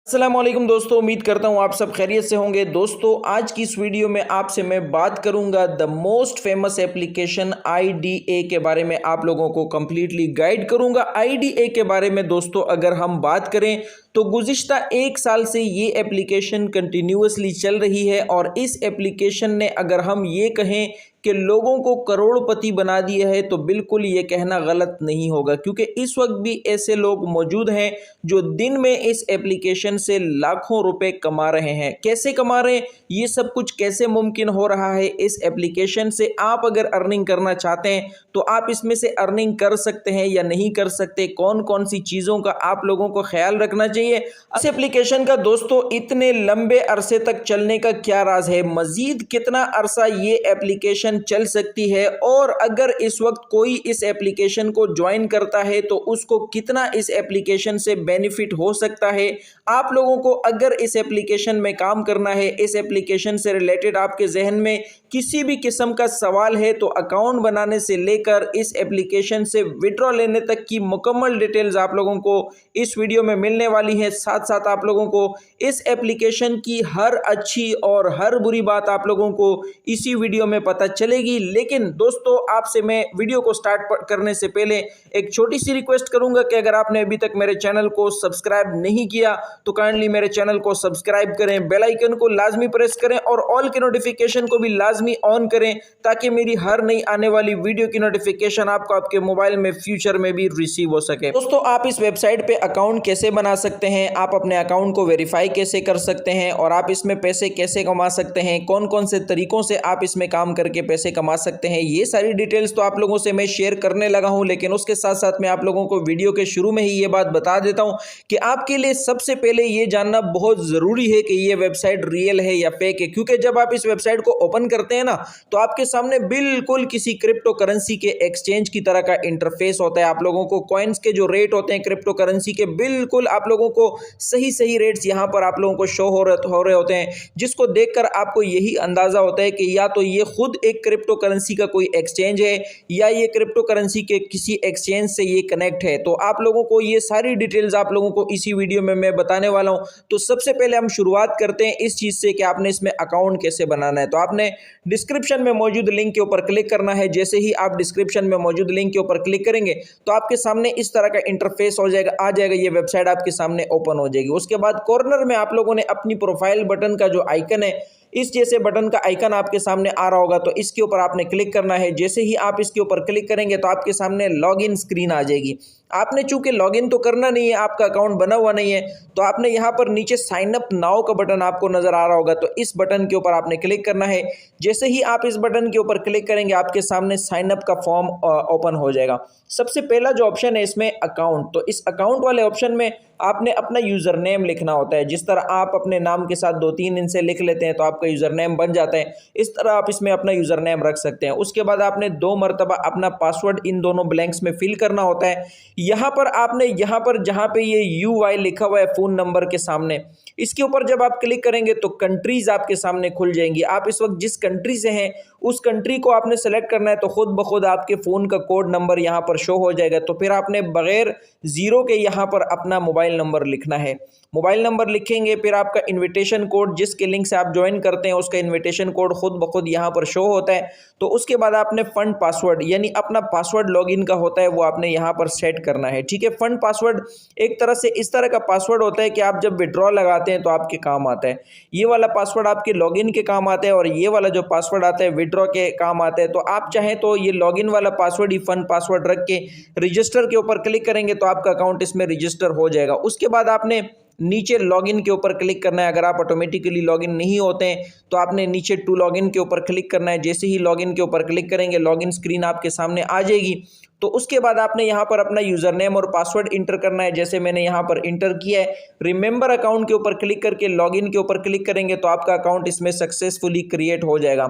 अस्सलामुअलैकुम दोस्तों, उम्मीद करता हूँ आप सब खैरियत से होंगे। दोस्तों, आज की इस वीडियो में आपसे मैं बात करूंगा the most famous application IDA के बारे में। आप लोगों को कंप्लीटली गाइड करूंगा आईडीए के बारे में। दोस्तों, अगर हम बात करें तो गुज़िश्ता 1 साल से ये एप्लीकेशन कंटिन्यूअसली चल रही है और इस एप्लीकेशन ने अगर हम ये कहें कि लोगों को करोड़पति बना दिया है तो बिल्कुल ये कहना गलत नहीं होगा, क्योंकि इस वक्त भी ऐसे लोग मौजूद हैं जो दिन में इस एप्लीकेशन से लाखों रुपए कमा रहे हैं। कैसे कमा रहे हैं, ये सब कुछ कैसे मुमकिन हो रहा है इस एप्लीकेशन से। आप अगर अर्निंग करना चाहते हैं तो आप इसमें से अर्निंग कर सकते हैं या नहीं कर सकते, कौन कौन सी चीज़ों का आप लोगों को ख्याल रखना चाहिए। इस एप्लीकेशन का दोस्तों इतने लंबे अरसे तक चलने का क्या राज है, मजीद कितना अरसा ये एप्लीकेशन चल सकती है, और अगर इस वक्त कोई इस एप्लीकेशन को ज्वाइन करता है तो उसको कितना इस एप्लीकेशन से बेनिफिट हो सकता है। आप लोगों को अगर इस एप्लीकेशन में काम करना है, इस एप्लीकेशन से रिलेटेड आपके जहन में किसी भी किस्म का सवाल है, तो अकाउंट बनाने से लेकर इस एप्लीकेशन से विड्रॉ लेने तक की मुकम्मल डिटेल्स आप लोगों को इस वीडियो में मिलने वाली है। साथ साथ आप लोगों को इस एप्लीकेशन की हर अच्छी और हर बुरी बात आप लोगों को इसी वीडियो में पता चलेगी। लेकिन दोस्तों, आपसे मैं वीडियो को स्टार्ट करने से पहले एक छोटी सी रिक्वेस्ट करूंगा कि अगर आपने अभी तक मेरे चैनल को सब्सक्राइब नहीं किया तो काइंडली मेरे चैनल को सब्सक्राइब करें, बेल आइकन को लाजमी प्रेस करें और ऑल के नोटिफिकेशन को भी लाजमी ऑन करें, ताकि मेरी हर नई आने वाली वीडियो की नोटिफिकेशन आपको आपके मोबाइल में फ्यूचर में भी रिसीव हो सके। दोस्तों, आप इस वेबसाइट पे अकाउंट कैसे बना सकते हैं, आप अपने अकाउंट को वेरीफाई कैसे कर सकते हैं और आप इसमें पैसे कैसे कमा सकते हैं, कौन कौन से तरीकों से आप इसमें काम करके पैसे कमा सकते हैं, ये सारी डिटेल्स तो आप लोगों से मैं शेयर करने लगा हूं। लेकिन उसके साथ साथ मैं आप लोगों को वीडियो के शुरू में ही ये बात बता देता हूं कि आपके लिए सबसे पहले ये जानना बहुत ज़रूरी है कि ये वेबसाइट रियल है या फेक है। क्योंकि जब आप इस वेबसाइट को ओपन करते हैं ना, तो आपके सामने बिल्कुल किसी क्रिप्टो करेंसी के एक्सचेंज की तरह का इंटरफेस होता है। आप लोगों को कॉइन्स के जो रेट होते हैं क्रिप्टो करेंसी के, बिल्कुल आप लोगों को सही सही रेट्स यहाँ पर आप लोगों को शो हो रहे होते हैं, जिसको देखकर आपको यही अंदाज़ा होता है कि या तो ये खुद एक क्रिप्टो करेंसी का कोई एक्सचेंज है या ये क्रिप्टो करेंसी के किसी एक्सचेंज से ये कनेक्ट है। तो आप लोगों को ये सारी डिटेल्स आप लोगों को इसी वीडियो में मैं बताने वाला हूं। तो सबसे पहले हम शुरुआत करते हैं इस चीज़ से कि आपने इसमें अकाउंट कैसे बनाना है। तो आपने डिस्क्रिप्शन में मौजूद लिंक के ऊपर क्लिक करना है। जैसे ही आप डिस्क्रिप्शन में मौजूद लिंक के ऊपर क्लिक करेंगे तो आपके सामने इस तरह का इंटरफेस हो जाएगा, आ जाएगा, ये वेबसाइट आपके सामने ओपन हो जाएगी। उसके बाद कॉर्नर में आप लोगों ने अपनी प्रोफाइल बटन का जो आइकन है, इस जैसे बटन का आइकन आपके सामने आ रहा होगा, तो इसके ऊपर आपने क्लिक करना है। जैसे ही आप इसके ऊपर क्लिक करेंगे तो आपके सामने लॉगिन स्क्रीन आ जाएगी। आपने चूंकि लॉगिन तो करना नहीं है, आपका अकाउंट बना हुआ नहीं है, तो आपने यहाँ पर नीचे साइन अप नाउ का बटन आपको नजर आ रहा होगा, तो इस बटन के ऊपर आपने क्लिक करना है। जैसे ही आप इस बटन के ऊपर क्लिक करेंगे आपके सामने साइन अप का फॉर्म ओपन हो जाएगा। सबसे पहला जो ऑप्शन है इसमें अकाउंट, तो इस अकाउंट वाले ऑप्शन में आपने अपना यूज़र नेम लिखना होता है। जिस तरह आप अपने नाम के साथ 2-3 इनसे लिख लेते हैं तो आपका यूज़र नेम बन जाता है, इस तरह आप इसमें अपना यूज़र नेम रख सकते हैं। उसके बाद आपने 2 मरतबा अपना पासवर्ड इन दोनों ब्लैंक्स में फिल करना होता है। यहाँ पर आपने यहाँ पर जहाँ पे ये UI लिखा हुआ है फ़ोन नंबर के सामने, इसके ऊपर जब आप क्लिक करेंगे तो कंट्रीज़ आपके सामने खुल जाएंगी। आप इस वक्त जिस कंट्री से हैं उस कंट्री को आपने सेलेक्ट करना है, तो खुद ब खुद आपके फ़ोन का कोड नंबर यहाँ पर शो हो जाएगा। तो फिर आपने बगैर ज़ीरो के यहाँ पर अपना मोबाइल नंबर लिखना है। मोबाइल नंबर लिखेंगे, फिर आपका इन्विटेशन कोड, जिसके लिंक से आप ज्वाइन करते हैं उसका इन्विटेशन कोड खुद ब खुद यहाँ पर शो होता है। तो उसके बाद आपने फंड पासवर्ड, यानी अपना पासवर्ड लॉगिन का होता है, वो आपने यहाँ पर सेट करना है। ठीक है, फंड पासवर्ड एक तरह से इस तरह का पासवर्ड होता है कि आप जब विड्रॉ लगाते हैं तो आपके काम आता है। ये वाला पासवर्ड आपके लॉगिन के काम आता है और ये वाला जो पासवर्ड आता है विड्रॉ के काम आता है। तो आप चाहें तो ये लॉगिन वाला पासवर्ड ही फंड पासवर्ड रख के रजिस्टर के ऊपर क्लिक करेंगे तो आपका अकाउंट इसमें रजिस्टर हो जाएगा। उसके बाद आपने नीचे लॉगिन के ऊपर क्लिक करना है। अगर आप ऑटोमेटिकली लॉगिन नहीं होते हैं तो आपने नीचे टू लॉगिन के ऊपर क्लिक करना है। जैसे ही लॉगिन के ऊपर क्लिक करेंगे लॉगिन स्क्रीन आपके सामने आ जाएगी। तो उसके बाद आपने यहाँ पर अपना यूज़र नेम और पासवर्ड इंटर करना है, जैसे मैंने यहाँ पर इंटर किया है। रिमेंबर अकाउंट के ऊपर क्लिक करके लॉगिन के ऊपर क्लिक करेंगे तो आपका अकाउंट इसमें सक्सेसफुली क्रिएट हो जाएगा।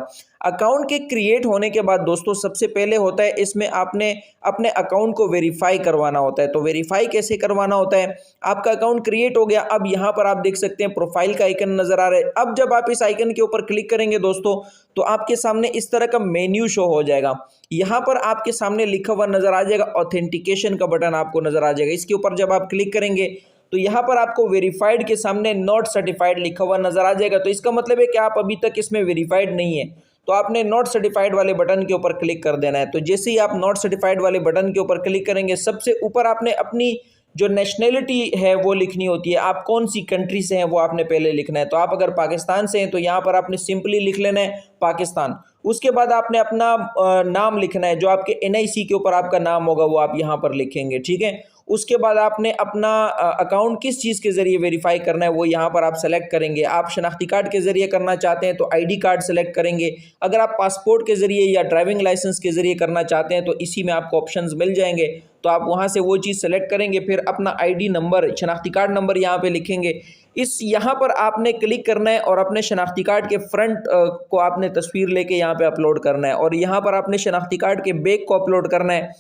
अकाउंट के क्रिएट होने के बाद दोस्तों सबसे पहले होता है इसमें आपने अपने अकाउंट को वेरीफाई करवाना होता है। तो वेरीफाई कैसे करवाना होता है, आपका अकाउंट क्रिएट हो गया, अब यहाँ पर आप देख सकते हैं प्रोफाइल का आइकन नजर आ रहा है। अब जब आप इस आइकन के ऊपर क्लिक करेंगे दोस्तों तो आपके सामने इस तरह का मेन्यू शो हो जाएगा। यहाँ पर आपके सामने लिखा हुआ नजर आ जाएगा ऑथेंटिकेशन का बटन आपको नजर आ जाएगा। इसके ऊपर जब आप क्लिक करेंगे तो यहाँ पर आपको वेरीफाइड के सामने नॉट सर्टिफाइड लिखा हुआ नजर आ जाएगा। तो इसका मतलब है कि आप अभी तक इसमें वेरीफाइड नहीं है, तो आपने नॉट सर्टिफाइड वाले बटन के ऊपर क्लिक कर देना है। तो जैसे ही आप नॉट सर्टिफाइड वाले बटन के ऊपर क्लिक करेंगे, सबसे ऊपर आपने अपनी जो नेशनैलिटी है वो लिखनी होती है, आप कौन सी कंट्री से हैं वो आपने पहले लिखना है। तो आप अगर पाकिस्तान से हैं तो यहाँ पर आपने सिंपली लिख लेना है पाकिस्तान। उसके बाद आपने अपना नाम लिखना है, जो आपके एनआईसी के ऊपर आपका नाम होगा वो आप यहाँ पर लिखेंगे, ठीक है। उसके बाद आपने अपना अकाउंट किस चीज़ के ज़रिए वेरीफाई करना है वो यहाँ पर आप सेलेक्ट करेंगे। आप शनाख्ती कार्ड के ज़रिए करना चाहते हैं तो आईडी कार्ड सेलेक्ट करेंगे। अगर आप पासपोर्ट के ज़रिए या ड्राइविंग लाइसेंस के ज़रिए करना चाहते हैं तो इसी में आपको ऑप्शंस मिल जाएंगे, तो आप वहाँ से वो चीज़ सेलेक्ट करेंगे। फिर अपना आईडी नंबर, शनाख्ती कार्ड नंबर यहाँ पे लिखेंगे। यहाँ पर आपने क्लिक करना है और अपने शनाख्ती कार्ड के फ्रंट को आपने तस्वीर लेके यहाँ पे अपलोड करना है, और यहाँ पर आपने शनाख्ती कार्ड के बैक को अपलोड करना है।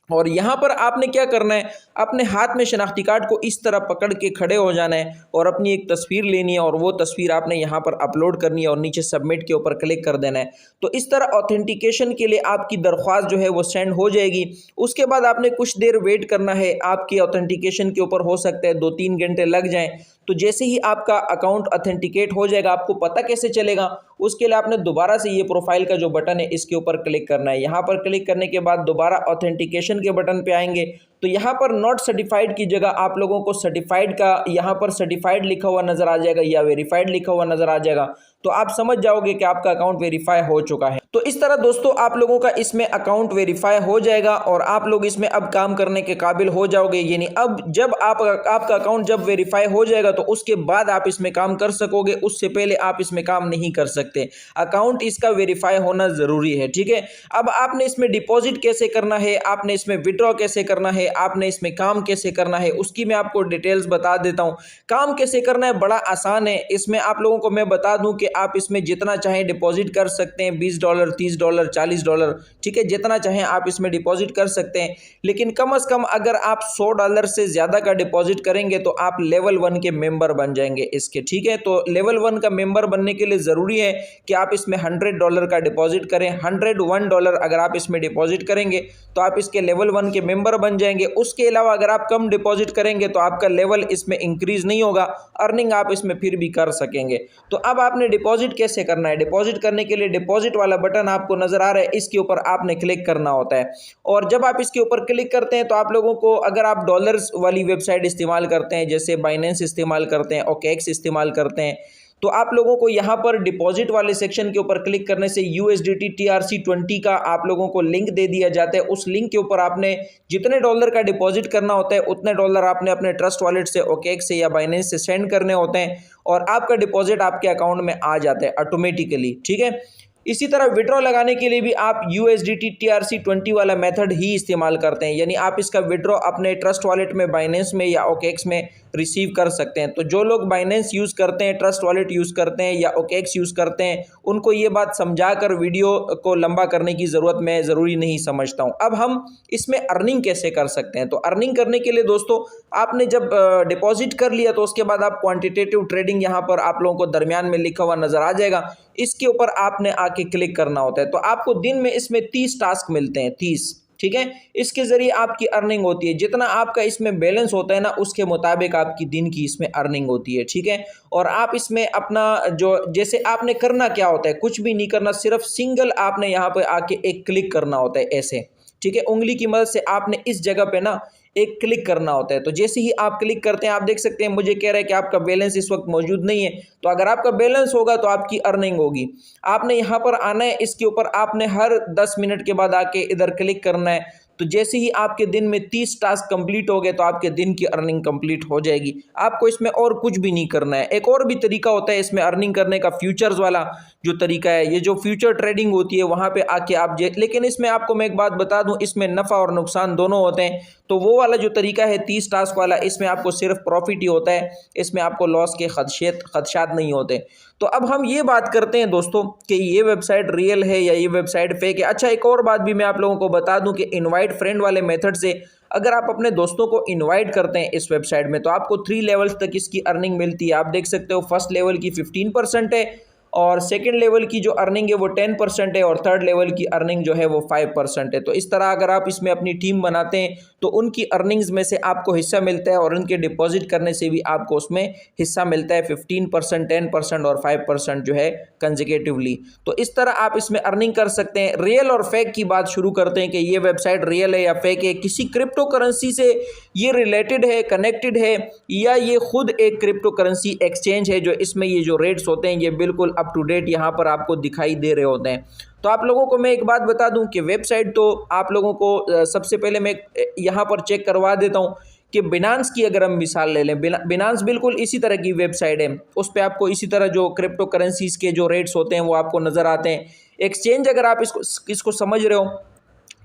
और यहाँ पर आपने क्या करना है, अपने हाथ में शनाख्ती कार्ड को इस तरह पकड़ के खड़े हो जाना है और अपनी एक तस्वीर लेनी है और वो तस्वीर आपने यहाँ पर अपलोड करनी है और नीचे सबमिट के ऊपर क्लिक कर देना है। तो इस तरह ऑथेंटिकेशन के लिए आपकी दरख्वास्त जो है वो सेंड हो जाएगी। उसके बाद आपने कुछ देर वेट करना है, आपकी ऑथेंटिकेशन के ऊपर हो सकता है 2-3 घंटे लग जाएं। तो जैसे ही आपका अकाउंट ऑथेंटिकेट हो जाएगा, आपको पता कैसे चलेगा, उसके लिए आपने दोबारा से ये प्रोफाइल का जो बटन है इसके ऊपर क्लिक करना है। यहाँ पर क्लिक करने के बाद दोबारा ऑथेंटिकेशन के बटन पे आएंगे, तो यहाँ पर नॉट सर्टिफाइड की जगह आप लोगों को सर्टिफाइड का यहाँ पर सर्टिफाइड लिखा हुआ नजर आ जाएगा या वेरीफाइड लिखा हुआ नजर आ जाएगा। तो आप समझ जाओगे कि आपका अकाउंट वेरीफाई हो चुका है। तो इस तरह दोस्तों आप लोगों का इसमें अकाउंट वेरीफाई हो जाएगा और आप लोग इसमें अब काम करने के काबिल हो जाओगे। यानी अब जब आपका अकाउंट जब वेरीफाई हो जाएगा तो उसके बाद आप इसमें काम कर सकोगे, उससे पहले आप इसमें काम नहीं कर सकते। अकाउंट इसका वेरीफाई होना जरूरी है, ठीक है। अब आपने इसमें डिपॉजिट कैसे करना है, आपने इसमें विड्रॉ कैसे करना है, आपने इसमें काम कैसे करना है, उसकी मैं आपको डिटेल्स बता देता हूं। काम कैसे करना है बड़ा आसान है। इसमें आप लोगों को मैं बता दूं कि आप इसमें जितना चाहें डिपॉजिट कर सकते हैं, $20, $30, $40, ठीक है, जितना चाहें आप इसमें डिपॉजिट कर सकते हैं। लेकिन कम से कम अगर आप $100 से ज़्यादा का डिपॉजिट करेंगे तो आप लेवल 1 के मेंबर बन जाएंगे इसके, ठीक है। तो लेवल 1 का मेंबर बनने के लिए ज़रूरी है कि आप इसमें $100 का डिपॉजिट करें। $101 अगर आप इसमें डिपॉजिट करेंगे तो आप इसके लेवल 1 के मेंबर बन जाएंगे। उसके अलावा अगर आप कम डिपॉजिट करेंगे तो आपका लेवल इसमें इंक्रीज नहीं होगा, अर्निंग आप इसमें फिर भी कर सकेंगे। तो अब आपने डिपॉजिट कैसे करना है, डिपॉजिट करने के लिए डिपॉजिट वाला बटन आपको नजर आ रहा है, इसके ऊपर आपने क्लिक करना होता है। और जब आप इसके ऊपर क्लिक करते हैं तो आप लोगों को, अगर आप डॉलर्स वाली वेबसाइट इस्तेमाल करते हैं, जैसे बाइनेंस इस्तेमाल करते हैं, ओकेएक्स इस्तेमाल करते हैं, तो आप लोगों को यहाँ पर डिपॉजिट वाले सेक्शन के ऊपर क्लिक करने से USDT TRC20 का आप लोगों को लिंक दे दिया जाता है। उस लिंक के ऊपर आपने जितने डॉलर का डिपॉजिट करना होता है उतने डॉलर आपने अपने ट्रस्ट वॉलेट से, ओकेएक्स से या बाइनेंस से सेंड करने होते हैं और आपका डिपॉजिट आपके अकाउंट में आ जाता है ऑटोमेटिकली, ठीक है। इसी तरह विड्रॉ लगाने के लिए भी आप USDT TRC20 वाला मेथड ही इस्तेमाल करते हैं, यानी आप इसका विड्रॉ अपने ट्रस्ट वॉलेट में, बाइनेंस में या ओकेएक्स में रिसीव कर सकते हैं। तो जो लोग बाइनेंस यूज़ करते हैं, ट्रस्ट वॉलेट यूज़ करते हैं या ओकेएक्स यूज़ करते हैं, उनको ये बात समझाकर वीडियो को लंबा करने की ज़रूरत मैं ज़रूरी नहीं समझता हूँ। अब हम इसमें अर्निंग कैसे कर सकते हैं, तो अर्निंग करने के लिए दोस्तों आपने जब डिपॉजिट कर लिया तो उसके बाद आप क्वान्टिटेटिव ट्रेडिंग यहाँ पर आप लोगों को दरमियान में लिखा हुआ नज़र आ जाएगा, इसके ऊपर आपने आके क्लिक करना होता है। तो आपको दिन में इसमें 30 टास्क मिलते हैं, 30, ठीक है। इसके जरिए आपकी अर्निंग होती है, जितना आपका इसमें बैलेंस होता है ना उसके मुताबिक आपकी दिन की इसमें अर्निंग होती है, ठीक है। और आप इसमें अपना जो, जैसे आपने करना क्या होता है, कुछ भी नहीं करना, सिर्फ सिंगल आपने यहाँ पे आके एक क्लिक करना होता है ऐसे, ठीक है। उंगली की मदद से आपने इस जगह पे ना एक क्लिक करना होता है। तो जैसे ही आप क्लिक करते हैं, आप देख सकते हैं मुझे कह रहा है कि आपका बैलेंस इस वक्त मौजूद नहीं है। तो अगर आपका बैलेंस होगा तो आपकी अर्निंग होगी। आपने यहाँ पर आना है, इसके ऊपर आपने हर 10 मिनट के बाद आके इधर क्लिक करना है। तो जैसे ही आपके दिन में 30 टास्क कंप्लीट हो गए तो आपके दिन की अर्निंग कंप्लीट हो जाएगी। आपको इसमें और कुछ भी नहीं करना है। एक और भी तरीका होता है इसमें अर्निंग करने का, फ्यूचर्स वाला जो तरीका है, ये जो फ्यूचर ट्रेडिंग होती है वहाँ पे आके आप, लेकिन इसमें आपको मैं एक बात बता दूं, इसमें नफ़ा और नुकसान दोनों होते हैं। तो वो वाला जो तरीका है 30 टास्क वाला, इसमें आपको सिर्फ प्रॉफिट ही होता है, इसमें आपको लॉस के खदशात नहीं होते। तो अब हम ये बात करते हैं दोस्तों कि ये वेबसाइट रियल है या ये वेबसाइट फेक है। अच्छा, एक और बात भी मैं आप लोगों को बता दूं कि इनवाइट फ्रेंड वाले मेथड से अगर आप अपने दोस्तों को इनवाइट करते हैं इस वेबसाइट में तो आपको 3 लेवल्स तक इसकी अर्निंग मिलती है। आप देख सकते हो फर्स्ट लेवल की 15% है और सेकंड लेवल की जो अर्निंग है वो 10% है और थर्ड लेवल की अर्निंग जो है वो 5% है। तो इस तरह अगर आप इसमें अपनी टीम बनाते हैं तो उनकी अर्निंग्स में से आपको हिस्सा मिलता है और उनके डिपॉजिट करने से भी आपको उसमें हिस्सा मिलता है 15%, 10% और 5% जो है कंसेक्यूटिवली। तो इस तरह आप इसमें अर्निंग कर सकते हैं। रियल और फेक की बात शुरू करते हैं कि ये वेबसाइट रियल है या फेक है, किसी क्रिप्टो करेंसी से ये रिलेटेड है, कनेक्टेड है, या ये खुद एक क्रिप्टो करेंसी एक्सचेंज है जो इसमें ये जो रेट्स होते हैं ये बिल्कुल अप टू डेट यहाँ पर आपको दिखाई दे रहे होते हैं। तो आप लोगों को मैं एक बात बता दूं कि वेबसाइट तो आप लोगों को सबसे पहले मैं यहाँ पर चेक करवा देता हूँ कि बिनांस की अगर हम मिसाल ले लें, बिनांस बिल्कुल इसी तरह की वेबसाइट है। उस पर आपको इसी तरह जो क्रिप्टो करेंसीज के जो रेट्स होते हैं वो आपको नज़र आते हैं। एक्सचेंज अगर आप इसको समझ रहे हो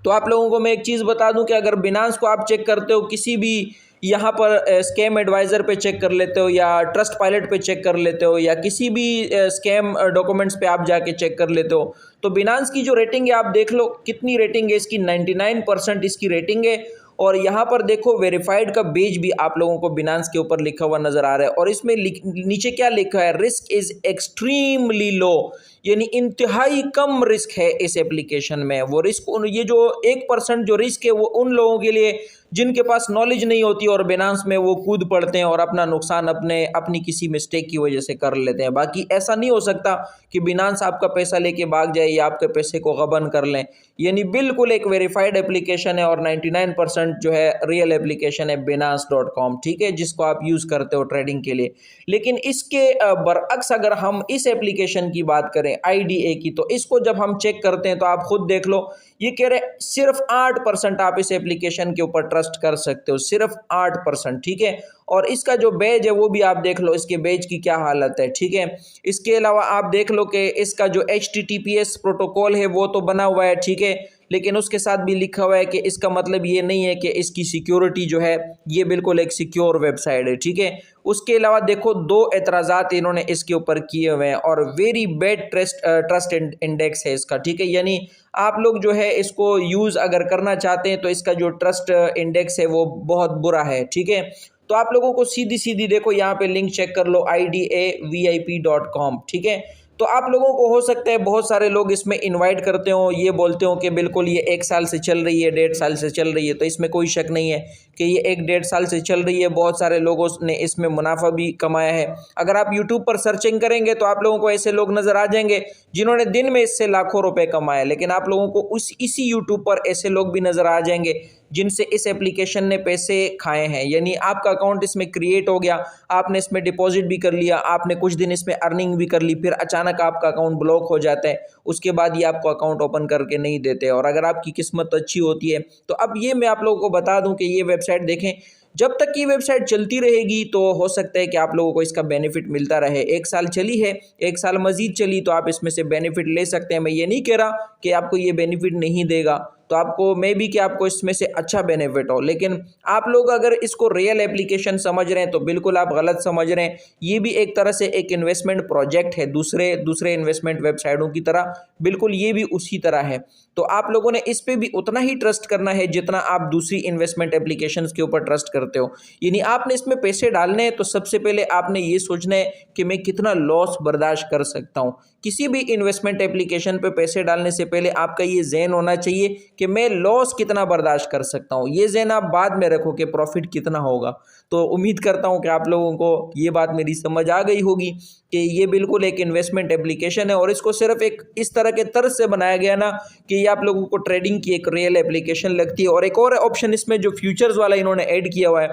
तो आप लोगों को मैं एक चीज़ बता दूं कि अगर बिनांस को आप चेक करते हो, किसी भी यहाँ पर स्कैम एडवाइज़र पे चेक कर लेते हो या ट्रस्ट पायलट पे चेक कर लेते हो या किसी भी स्कैम डॉक्यूमेंट्स पे आप जाके चेक कर लेते हो, तो बिनांस की जो रेटिंग है आप देख लो कितनी रेटिंग है इसकी, 99% इसकी रेटिंग है। और यहाँ पर देखो वेरीफाइड का पेज भी आप लोगों को बिनांस के ऊपर लिखा हुआ नज़र आ रहा है और इसमें नीचे क्या लिखा है, रिस्क इज़ एक्सट्रीमली लो, यानी इंतहाई कम रिस्क है इस एप्लीकेशन में। वो रिस्क ये जो 1% जो रिस्क है वो उन लोगों के लिए जिनके पास नॉलेज नहीं होती और बिनांस में वो कूद पड़ते हैं और अपना नुकसान अपनी किसी मिस्टेक की वजह से कर लेते हैं। बाकी ऐसा नहीं हो सकता कि बिनांस आपका पैसा लेके भाग जाए या आपके पैसे को गबन कर लें। यानी बिल्कुल एक वेरीफाइड एप्लीकेशन है और 99% जो है रियल एप्लीकेशन है binance.com, ठीक है, जिसको आप यूज़ करते हो ट्रेडिंग के लिए। लेकिन इसके बरअक्स अगर हम इस एप्लीकेशन की बात करें IDA की, तो इसको जब हम चेक करते हैं तो आप खुद देख लो, ये कह रहे सिर्फ 8% आप इस एप्लीकेशन के ऊपर ट्रस्ट कर सकते हो, सिर्फ 8%, ठीक है। और इसका जो बेज है वो भी आप देख लो, इसके बेज की क्या हालत है, ठीक है। इसके अलावा आप देख लो कि इसका जो HTTPS प्रोटोकॉल है वो तो बना हुआ है, ठीक है, लेकिन उसके साथ भी लिखा हुआ है कि इसका मतलब ये नहीं है कि इसकी सिक्योरिटी जो है ये बिल्कुल एक सिक्योर वेबसाइट है, ठीक है। उसके अलावा देखो 2 एतराज़ात इन्होंने इसके ऊपर किए हुए हैं और वेरी बैड ट्रस्ट इंडेक्स है इसका, ठीक है। यानी आप लोग जो है इसको यूज़ अगर करना चाहते हैं तो इसका जो ट्रस्ट इंडेक्स है वो बहुत बुरा है, ठीक है। तो आप लोगों को सीधी सीधी देखो यहाँ पे लिंक चेक कर लो idavip.com, ठीक है। तो आप लोगों को हो सकता है बहुत सारे लोग इसमें इनवाइट करते हो, ये बोलते हो कि बिल्कुल ये 1 साल से चल रही है, 1.5 साल से चल रही है, तो इसमें कोई शक नहीं है कि ये 1-1.5 साल से चल रही है। बहुत सारे लोगों ने इसमें मुनाफा भी कमाया है। अगर आप यूट्यूब पर सर्चिंग करेंगे तो आप लोगों को ऐसे लोग नज़र आ जाएंगे जिन्होंने दिन में इससे लाखों रुपए कमाए, लेकिन आप लोगों को इसी यूट्यूब पर ऐसे लोग भी नज़र आ जाएंगे जिनसे इस एप्लीकेशन ने पैसे खाए हैं। यानी आपका अकाउंट इसमें क्रिएट हो गया, आपने इसमें डिपॉजिट भी कर लिया, आपने कुछ दिन इसमें अर्निंग भी कर ली, फिर अचानक आपका अकाउंट ब्लॉक हो जाता है, उसके बाद ये आपको अकाउंट ओपन करके नहीं देते। और अगर आपकी किस्मत अच्छी होती है तो अब ये मैं आप लोगों को बता दूं कि ये वेबसाइट देखें, जब तक ये वेबसाइट चलती रहेगी तो हो सकता है कि आप लोगों को इसका बेनिफिट मिलता रहे। 1 साल चली है, 1 साल मजीद चली तो आप इसमें से बेनिफिट ले सकते हैं। मैं ये नहीं कह रहा कि आपको ये बेनिफिट नहीं देगा, तो आपको मे बी कि आपको इसमें से अच्छा बेनिफिट हो, लेकिन आप लोग अगर इसको रियल एप्लीकेशन समझ रहे हैं तो बिल्कुल आप गलत समझ रहे हैं। ये भी एक तरह से एक इन्वेस्टमेंट प्रोजेक्ट है, दूसरे इन्वेस्टमेंट वेबसाइटों की तरह, बिल्कुल ये भी उसी तरह है। तो आप लोगों ने इस पे भी उतना ही ट्रस्ट करना है जितना आप दूसरी इन्वेस्टमेंट एप्लीकेशंस के ऊपर ट्रस्ट करते हो। यानी आपने इसमें पैसे डालने हैं तो सबसे पहले आपने ये सोचना है कि मैं कितना लॉस बर्दाश्त कर सकता हूँ। किसी भी इन्वेस्टमेंट एप्लीकेशन पे पैसे डालने से पहले आपका ये ज़हन होना चाहिए कि मैं लॉस कितना बर्दाश्त कर सकता हूँ। ये ज़हन आप बाद में रखो कि प्रॉफिट कितना होगा। तो उम्मीद करता हूँ कि आप लोगों को ये बात मेरी समझ आ गई होगी कि ये बिल्कुल एक इन्वेस्टमेंट एप्लीकेशन है और इसको सिर्फ एक इस तरह के तर्ज से बनाया गया ना कि ये आप लोगों को ट्रेडिंग की एक रियल एप्लीकेशन लगती है। और एक और ऑप्शन इसमें जो फ्यूचर्स वाला इन्होंने ऐड किया हुआ है,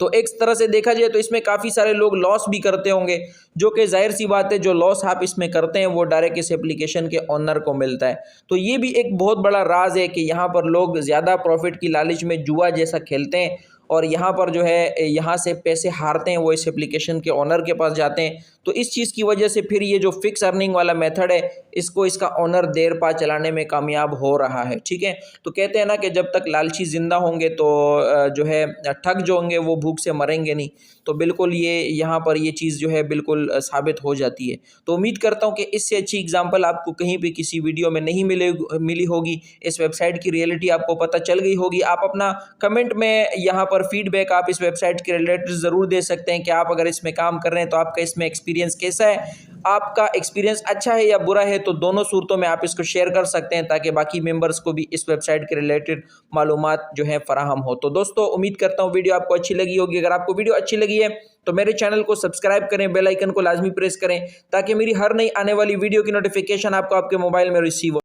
तो एक तरह से देखा जाए तो इसमें काफ़ी सारे लोग लॉस भी करते होंगे, जो कि जाहिर सी बात है जो लॉस आप इसमें करते हैं वो डायरेक्ट इस एप्लीकेशन के ओनर को मिलता है। तो ये भी एक बहुत बड़ा राज है कि यहाँ पर लोग ज़्यादा प्रॉफिट की लालच में जुआ जैसा खेलते हैं और यहाँ पर जो है यहाँ से पैसे हारते हैं, वो इस एप्लीकेशन के ओनर के पास जाते हैं। तो इस चीज़ की वजह से फिर ये जो फिक्स अर्निंग वाला मेथड है इसको इसका ओनर देर पा चलाने में कामयाब हो रहा है, ठीक है। तो कहते हैं ना कि जब तक लालची ज़िंदा होंगे तो जो है ठग जो होंगे वो भूख से मरेंगे नहीं। तो बिल्कुल ये यहाँ पर ये चीज़ जो है बिल्कुल साबित हो जाती है। तो उम्मीद करता हूँ कि इससे अच्छी एग्जांपल आपको कहीं भी किसी वीडियो में नहीं मिली होगी। इस वेबसाइट की रियलिटी आपको पता चल गई होगी। आप अपना कमेंट में यहाँ पर फीडबैक आप इस वेबसाइट के रिलेटेड ज़रूर दे सकते हैं कि आप अगर इसमें काम कर रहे हैं तो आपका इसमें एक्सपीरियंस कैसा है। आपका एक्सपीरियंस अच्छा है या बुरा है, तो दोनों सूरतों में आप इसको शेयर कर सकते हैं ताकि बाकी मेंबर्स को भी इस वेबसाइट के रिलेटेड मालूमात जो है फराहम हो। तो दोस्तों उम्मीद करता हूँ वीडियो आपको अच्छी लगी होगी। अगर आपको वीडियो अच्छी लगी है तो मेरे चैनल को सब्सक्राइब करें, बेल आइकन को लाजमी प्रेस करें ताकि मेरी हर नई आने वाली वीडियो की नोटिफिकेशन आपको आपके मोबाइल में रिसीव हो।